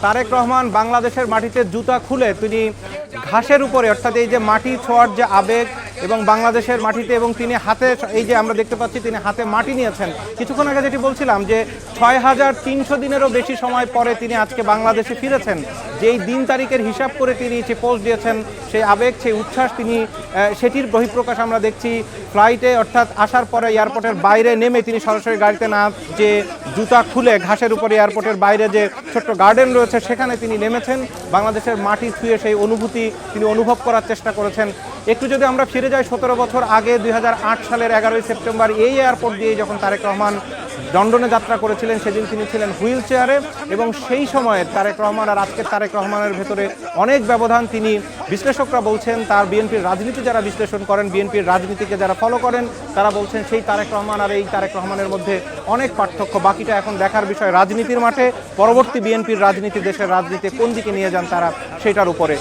তারেক রহমান বাংলাদেশের মাটিতে জুতা খুলে তিনি ঘাসের উপরে, অর্থাৎ এই যে মাটি ছোঁয়ার যে আবেগ এবং বাংলাদেশের মাটিতে, এবং তিনি হাতে, এই যে আমরা দেখতে পাচ্ছি তিনি হাতে মাটি নিয়েছেন। কিছুক্ষণ আগে যেটি বলছিলাম যে ৬,৩০০ দিনেরও বেশি সময় পরে তিনি আজকে বাংলাদেশে ফিরেছেন। যেই দিন তারিখের হিসাব করে তিনি যে পোস্ট দিয়েছেন, সেই আবেগ, সেই উচ্ছ্বাস, তিনি সেটির বহিঃপ্রকাশ আমরা দেখছি ফ্লাইটে, অর্থাৎ আসার পরে এয়ারপোর্টের বাইরে নেমে তিনি সরাসরি গাড়িতে না, যে জুতা খুলে ঘাসের উপরে এয়ারপোর্টের বাইরে যে ছোট্ট গার্ডেন রয়েছে সেখানে তিনি নেমেছেন। বাংলাদেশের মাটি ছুঁয়ে সেই অনুভূতি তিনি অনুভব করার চেষ্টা করেছেন। একটু যদি আমরা ফিরে যাই ১৭ বছর আগে, ২০০৮ সালের ১১ই সেপ্টেম্বর এই এয়ারপোর্ট দিয়ে যখন তারেক রহমান লন্ডনে যাত্রা করেছিলেন, সেদিন তিনি ছিলেন হুইল চেয়ারে, এবং সেই সময়ের তারেক রহমান আর আজকের তারেক রহমানের ভেতরে অনেক ব্যবধান। তিনি, বিশ্লেষকরা বলছেন, তার বিএনপির রাজনীতি যারা বিশ্লেষণ করেন, বিএনপির রাজনীতিকে যারা ফলো করেন, তারা বলছেন সেই তারেক রহমান আর এই তারেক রহমানের মধ্যে অনেক পার্থক্য। বাকিটা এখন দেখার বিষয় রাজনীতির মাঠে, পরবর্তী বিএনপির রাজনীতি, দেশের রাজনীতি কোন দিকে নিয়ে যান তারা, সেটার উপরে।